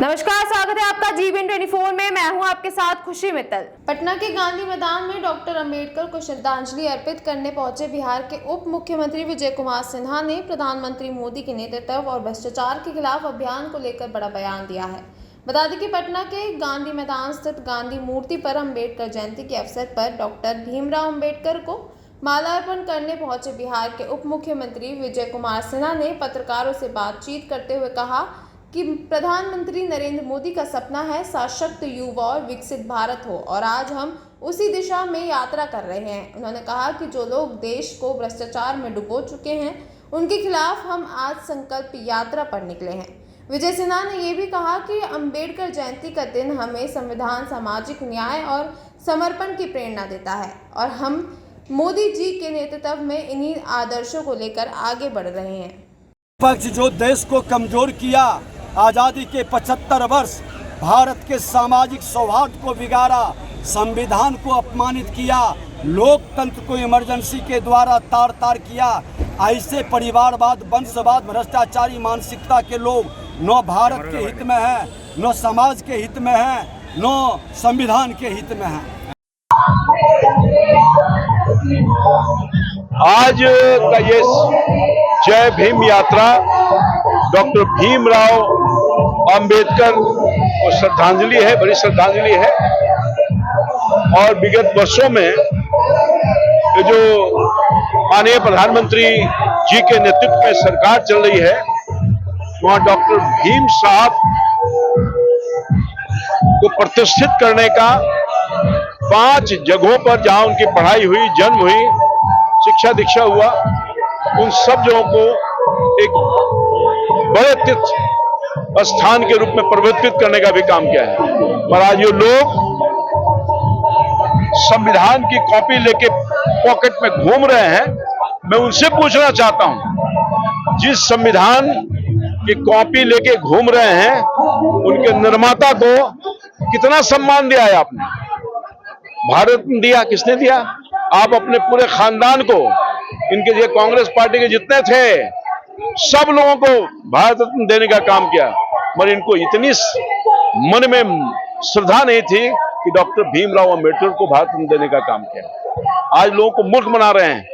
नमस्कार, स्वागत है आपका जीवन 24 में। मैं हूं आपके साथ खुशी मित्तल। पटना के गांधी मैदान में डॉक्टर अंबेडकर को श्रद्धांजलि अर्पित करने पहुंचे बिहार के उप मुख्यमंत्री विजय कुमार सिन्हा ने प्रधानमंत्री मोदी के नेतृत्व और भ्रष्टाचार के खिलाफ अभियान को लेकर बड़ा बयान दिया है। बता दें कि पटना के गांधी मैदान स्थित गांधी मूर्ति पर अंबेडकर जयंती के अवसर पर डॉक्टर भीमराव अंबेडकर को माल्यार्पण करने पहुंचे बिहार के उप मुख्यमंत्री विजय कुमार सिन्हा ने पत्रकारों से बातचीत करते हुए कहा कि प्रधानमंत्री नरेंद्र मोदी का सपना है सशक्त युवा और विकसित भारत हो, और आज हम उसी दिशा में यात्रा कर रहे हैं। उन्होंने कहा कि जो लोग देश को भ्रष्टाचार में डुबो चुके हैं, उनके खिलाफ हम आज संकल्प यात्रा पर निकले हैं। विजय सिन्हा ने यह भी कहा कि अंबेडकर जयंती का दिन हमें संविधान, सामाजिक न्याय और समर्पण की प्रेरणा देता है, और हम मोदी जी के नेतृत्व में इन्हीं आदर्शों को लेकर आगे बढ़ रहे हैं। पक्ष जो देश को कमजोर किया, आज़ादी के 75 वर्ष भारत के सामाजिक सौहार्द को बिगाड़ा, संविधान को अपमानित किया, लोकतंत्र को इमरजेंसी के द्वारा तार तार किया। ऐसे परिवारवाद, वंशवाद, भ्रष्टाचारी मानसिकता के लोग न भारत के हित में हैं, न समाज के हित में हैं, न संविधान के हित में हैं। आज का ये जय भीम यात्रा डॉक्टर भीमराव अंबेडकर को श्रद्धांजलि है, बड़ी श्रद्धांजलि है। और विगत वर्षों में ये जो माननीय प्रधानमंत्री जी के नेतृत्व में सरकार चल रही है, वहाँ डॉक्टर भीम साहब को प्रतिष्ठित करने का 5 जगहों पर जहां उनकी पढ़ाई हुई, जन्म हुई, शिक्षा दीक्षा हुआ, उन सब जगहों को एक बड़े तीर्थ स्थान के रूप में परिवर्तित करने का भी काम किया है। और आज ये लोग संविधान की कॉपी लेके पॉकेट में घूम रहे हैं। मैं उनसे पूछना चाहता हूं, जिस संविधान की कॉपी लेके घूम रहे हैं, उनके निर्माता को कितना सम्मान दिया है आपने? भारत ने दिया, किसने दिया? आप अपने पूरे खानदान को, इनके ये कांग्रेस पार्टी के जितने थे, सब लोगों को भारत रत्न देने का काम किया, मगर इनको इतनी मन में श्रद्धा नहीं थी कि डॉक्टर भीमराव अंबेडकर को भारत रत्न देने का काम किया। आज लोगों को मूर्ख बना रहे हैं।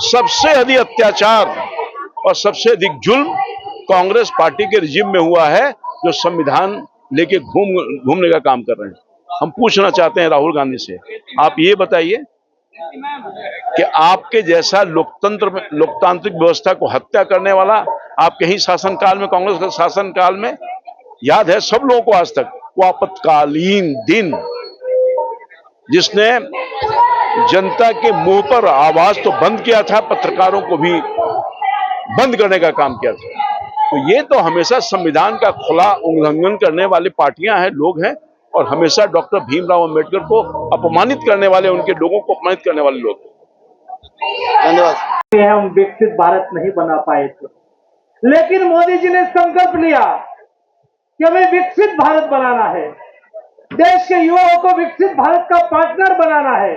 सबसे अधिक अत्याचार और सबसे अधिक जुल्म कांग्रेस पार्टी के रिजिम में हुआ है, जो संविधान लेके घूमने का काम कर रहे हैं। हम पूछना चाहते हैं राहुल गांधी से, आप ये बताइए कि आपके जैसा लोकतांत्रिक व्यवस्था को हत्या करने वाला आपके ही शासनकाल में, कांग्रेस के शासनकाल में, याद है सब लोगों को आज तक, वो आपातकालीन दिन जिसने जनता के मुंह पर आवाज तो बंद किया था, पत्रकारों को भी बंद करने का काम किया था। तो ये तो हमेशा संविधान का खुला उल्लंघन करने वाली पार्टियां हैं, लोग हैं, और हमेशा डॉक्टर भीमराव अंबेडकर को अपमानित करने वाले, उनके लोगों को अपमानित करने वाले लोग। धन्यवाद। हम विकसित भारत नहीं बना पाए थे, लेकिन मोदी जी ने संकल्प लिया कि हमें विकसित भारत बनाना है। देश के युवाओं को विकसित भारत का पार्टनर बनाना है।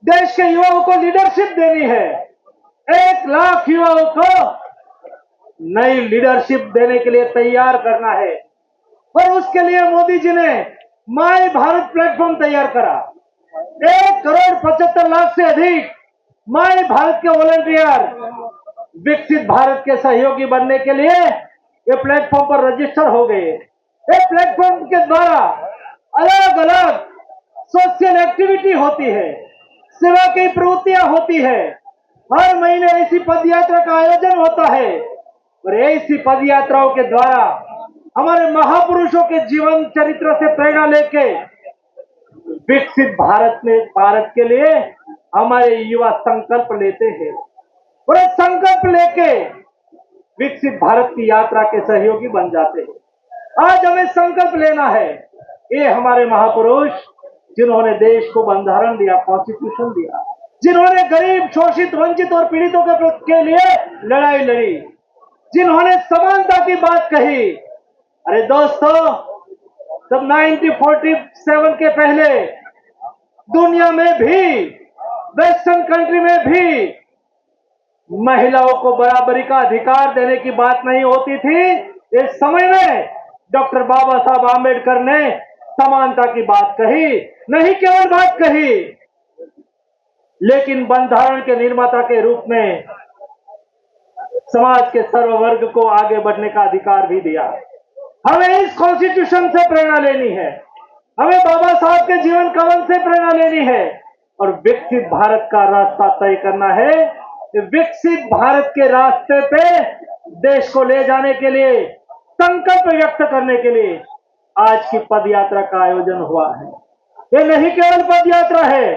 देश के युवाओं को लीडरशिप देनी है। 1 लाख युवाओं को नई लीडरशिप देने के लिए तैयार करना है। और उसके लिए मोदी जी ने माय भारत प्लेटफॉर्म तैयार करा। 1,75,00,000 से अधिक माय भारत के वॉलंटियर विकसित भारत के सहयोगी बनने के लिए ये प्लेटफॉर्म पर रजिस्टर हो गए। इस प्लेटफॉर्म के द्वारा अलग अलग सोशल एक्टिविटी होती है, सेवा की प्रवृत्तियां होती है। हर महीने ऐसी पदयात्रा का आयोजन होता है, और ऐसी पदयात्राओं के द्वारा हमारे महापुरुषों के जीवन चरित्र से प्रेरणा लेके विकसित भारत के लिए हमारे युवा संकल्प लेते हैं, और संकल्प लेके विकसित भारत की यात्रा के सहयोगी बन जाते हैं। आज हमें संकल्प लेना है। ये हमारे महापुरुष, जिन्होंने देश को बंधारण दिया, कॉन्स्टिट्यूशन दिया, जिन्होंने गरीब, शोषित, वंचित और पीड़ितों के लिए लड़ाई लड़ी, जिन्होंने समानता की बात कही। अरे दोस्तों, जब 1947 के पहले दुनिया में भी, वेस्टर्न कंट्री में भी महिलाओं को बराबरी का अधिकार देने की बात नहीं होती थी, इस समय में डॉक्टर बाबा साहब आम्बेडकर ने समानता की बात कही, नहीं केवल बात कही, लेकिन बंधारण के निर्माता के रूप में समाज के सर्व वर्ग को आगे बढ़ने का अधिकार भी दिया। हमें इस कॉन्स्टिट्यूशन से प्रेरणा लेनी है, हमें बाबा साहब के जीवन कवन से प्रेरणा लेनी है और विकसित भारत का रास्ता तय करना है। विकसित भारत के रास्ते पे देश को ले जाने के लिए, संकल्प व्यक्त करने के लिए आज की पद यात्रा का आयोजन हुआ है। ये नहीं केवल पद यात्रा है,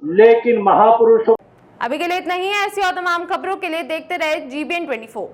लेकिन महापुरुषों। अभी के लिए इतना ही है। ऐसी और तमाम खबरों के लिए देखते रहे GBN 24।